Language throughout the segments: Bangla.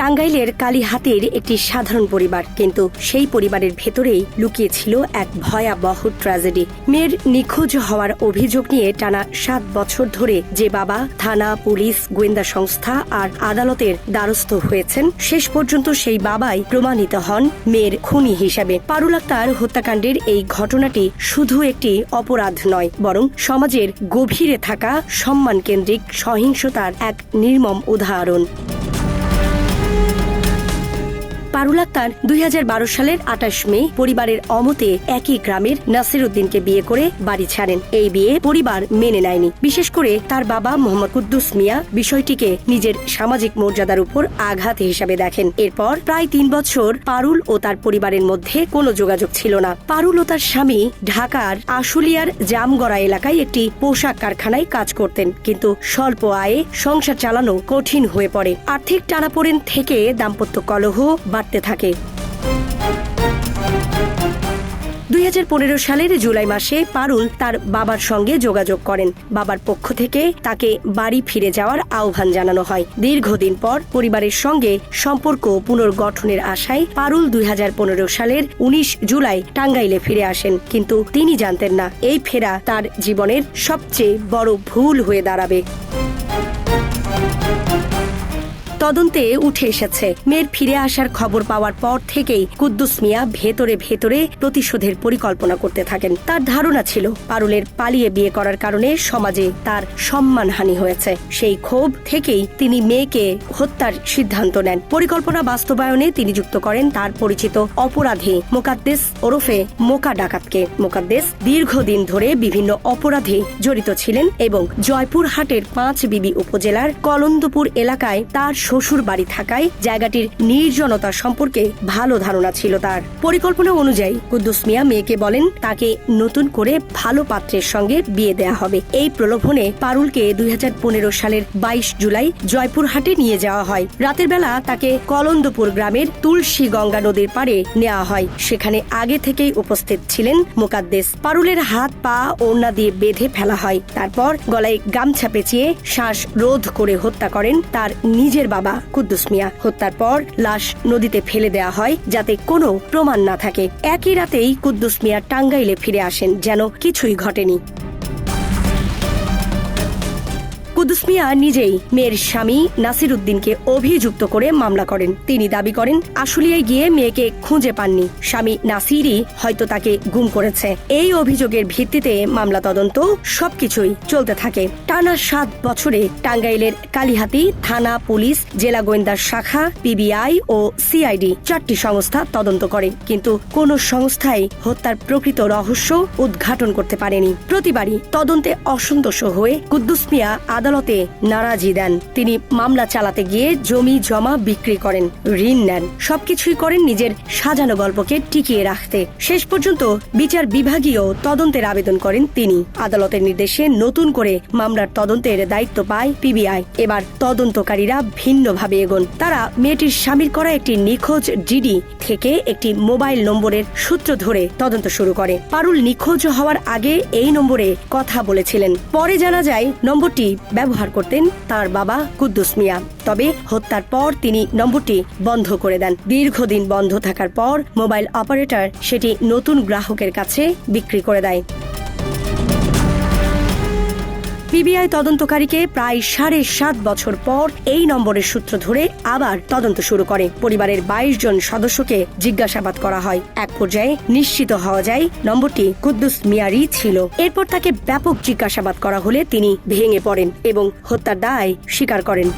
টাঙ্গাইলের কালীহাতির একটি সাধারণ পরিবার, কিন্তু সেই পরিবারের ভেতরেই লুকিয়ে ছিল এক ভয়াবহ ট্র্যাজেডি। মেয়ের নিখোঁজ হওয়ার অভিযোগ নিয়ে টানা 7 বছর ধরে যে বাবা থানা, পুলিশ, গোয়েন্দা সংস্থা আর আদালতের দ্বারস্থ হয়েছেন, শেষ পর্যন্ত সেই বাবাই প্রমাণিত হন মেয়ের খুনি হিসেবে। পারুল আক্তার হত্যাকাণ্ডের এই ঘটনাটি শুধু একটি অপরাধ নয়, বরং সমাজের গভীরে থাকা সম্মানকেন্দ্রিক সহিংসতার এক নির্মম উদাহরণ। পারুল আক্তার 2012 সালের 28 মে পরিবারের অমতে একই গ্রামের নাসির উদ্দিনকে বিয়ে করে বাড়ি ছাড়েন। এই বিয়ে পরিবার মেনে নেয়নি, বিশেষ করে তার বাবা মোহাম্মদ কুদ্দুস মিয়া বিষয়টিকে নিজের সামাজিক মর্যাদার উপর আঘাত হিসাবে দেখেন। এরপর প্রায় 3 বছর পারুল ও তার পরিবারের মধ্যে কোনো যোগাযোগ ছিল না। পারুল ও তার স্বামী ঢাকার আশুলিয়ার জামগড়া এলাকায় একটি পোশাক কারখানায় কাজ করতেন, কিন্তু স্বল্প আয়ে সংসার চালানো কঠিন হয়ে পড়ে। আর্থিক টানাপোড়েন থেকে দাম্পত্য কলহ বাড়তে থাকে। 2015 সালের জুলাই মাসে পারুল তার বাবার সঙ্গে যোগাযোগ করেন। বাবার পক্ষ থেকে তাকে বাড়ি ফিরে যাওয়ার আহ্বান জানানো হয়। দীর্ঘদিন পর পরিবারের সঙ্গে সম্পর্ক পুনর্গঠনের আশায় পারুল 2015 সালের 19 জুলাই টাঙ্গাইলে ফিরে আসেন, কিন্তু তিনি জানতেন না এই ফেরা তার জীবনের সবচেয়ে বড় ভুল হয়ে দাঁড়াবে। তদন্তে উঠে এসেছে, মেয়ের ফিরে আসার খবর পাওয়ার পর থেকেই কুদ্দুস মিয়া ভেতরে ভেতরে প্রতিশোধের পরিকল্পনা করতে থাকেন। তার ধারণা ছিল পারুলের পালিয়ে বিয়ে করার কারণে সমাজে তার সম্মানহানি হয়েছে। সেই ক্ষোভ থেকেই তিনি মেয়েকে হত্যার সিদ্ধান্ত নেন। পরিকল্পনা বাস্তবায়নে তিনি যুক্ত করেন তার পরিচিত অপরাধী মোকাদ্দেস ওরফে মোকা ডাকাতকে। মোকাদ্দেস দীর্ঘদিন ধরে বিভিন্ন অপরাধে জড়িত ছিলেন এবং জয়পুরহাটের 5 বিবি উপজেলার কলন্দপুর এলাকায় তার শ্বশুর বাড়ি থাকায় জায়গাটির নির্জনতা সম্পর্কে ভালো ধারণা ছিল তার। পরিকল্পনা অনুযায়ী কুদ্দুস মিয়া মেয়েকে বলেন তাকে নতুন করে ভালো পাত্রের সঙ্গে বিয়ে দেয়া হবে। এই প্রলোভনে পারুলকে 2015 সালের 22 জুলাই জয়পুরহাটে নিয়ে যাওয়া হয়। রাতের বেলা তাকে কলন্দপুর গ্রামের তুলসী গঙ্গা নদীর পাড়ে নেওয়া হয়। সেখানে আগে থেকেই উপস্থিত ছিলেন মোকাদ্দেস। পারুলের হাত পা ওড়না দিয়ে বেঁধে ফেলা হয়। তারপর গলায় গামছা পেঁচিয়ে শ্বাস রোধ করে হত্যা করেন তার নিজের বাবা কুদ্দুস মিয়া। হত্যার পর লাশ নদীতে ফেলে দেওয়া হয় যাতে কোনো প্রমাণ না থাকে। একই রাতেই কুদ্দুস মিয়া টাঙ্গাইলে ফিরে আসেন যেন কিছুই ঘটেনি। কুদ্দুস মিয়া নিজেই মেয়ের স্বামী নাসির উদ্দিনকে অভিযুক্ত করে মামলা করেন। তিনি দাবি করেন আশুলিয়ায় গিয়ে মেয়েকে খুঁজে পাননি, স্বামী নাসিরই হয়তো তাকে গুম করেছে। এই অভিযোগের ভিত্তিতে মামলা তদন্ত সবকিছুই চলতে থাকে। টানা 7 বছরে টাঙ্গাইলের কালীহাতি থানা, পুলিশ, জেলা গোয়েন্দা শাখা, পিবিআই ও সিআইডি 4টি সংস্থা তদন্ত করে, কিন্তু কোন সংস্থাই হত্যার প্রকৃত রহস্য উদ্ঘাটন করতে পারেনি। প্রতিবারই তদন্তে অসন্তোষ হয়ে কুদ্দুস মিয়া আদালতে নারাজি দেন। তিনি মামলা চালাতে গিয়ে জমি জমা বিক্রি করেন, ঋণ নেন, সবকিছুই করেন নিজের সাজানো গল্পকে টিকিয়ে রাখতে। শেষ পর্যন্ত বিচার বিভাগীয় তদন্তের আবেদন করেন তিনি। আদালতের নির্দেশে নতুন করে মামলার তদন্তের দায়িত্ব পায় পিবিআই। এবার তদন্তকারীরা ভিন্নভাবে এগোন। তারা মেয়েটির স্বামীর করা একটি নিখোঁজ ডিডি থেকে একটি মোবাইল নম্বরের সূত্র ধরে তদন্ত শুরু করে। পারুল নিখোঁজ হওয়ার আগে এই নম্বরে কথা বলেছিলেন। পরে জানা যায় নম্বরটি ব্যবহার করতেন তার বাবা কুদ্দুস মিয়া। তবে হত্যার পর তিনি নম্বরটি বন্ধ করে দেন। দীর্ঘদিন বন্ধ থাকার পর মোবাইল অপারেটর সেটি নতুন গ্রাহকের কাছে বিক্রি করে দেয়। পিবিআই তদন্তকারীকে প্রায় 7.5 বছর পর এই নম্বরের সূত্র ধরে আবার তদন্ত শুরু করে। পরিবারের 22 জন সদস্যকে জিজ্ঞাসাবাদ করা হয়। এক পর্যায়ে নিশ্চিত হওয়া যায় নম্বরটি কুদ্দুস মিয়ারই ছিল। এরপর তাকে ব্যাপক জিজ্ঞাসাবাদ করা হলে তিনি ভেঙে পড়েন এবং হত্যার দায় স্বীকার করেন।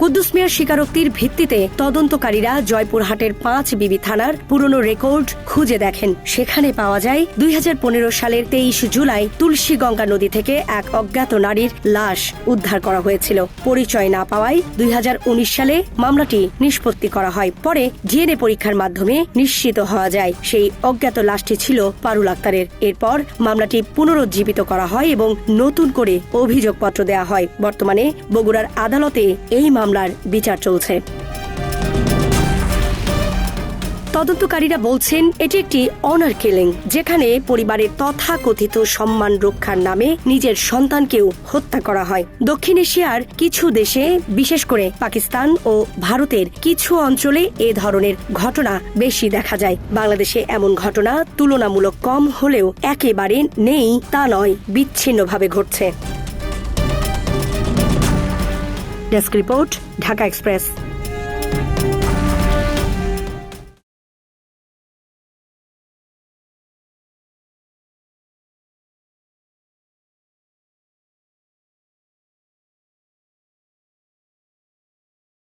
কুদ্দুস মিয়ার স্বীকারোক্তির ভিত্তিতে তদন্তকারীরা জয়পুরহাটের 5 বিবি থানার পুরনো রেকর্ড খুঁজে দেখেন। সেখানে পাওয়া যায় 2015 সালের 23 জুলাই তুলসী গঙ্গা নদী থেকে এক অজ্ঞাত নারীর লাশ উদ্ধার করা হয়েছিল। পরিচয় না পাওয়ায় 2019 সালে মামলাটি নিষ্পত্তি করা হয়। পরে ডিএনএ পরীক্ষার মাধ্যমে নিশ্চিত হওয়া যায় সেই অজ্ঞাত লাশটি ছিল পারুল আক্তারের। এরপর মামলাটি পুনরুজ্জীবিত করা হয় এবং নতুন করে অভিযোগপত্র দেওয়া হয়। বর্তমানে বগুড়ার আদালতে এই মামলার বিচার চলছে। তদন্তকারীরা বলছেন এটি একটি অনার কিলিং, যেখানে পরিবারের তথাকথিত সম্মান রক্ষার নামে নিজের সন্তানকেও হত্যা করা হয়। দক্ষিণ এশিয়ার কিছু দেশে, বিশেষ করে পাকিস্তান ও ভারতের কিছু অঞ্চলে এ ধরনের ঘটনা বেশি দেখা যায়। বাংলাদেশে এমন ঘটনা তুলনামূলক কম হলেও একেবারে নেই তা নয়, বিচ্ছিন্নভাবে ঘটছে। Desk report, Dhaka express.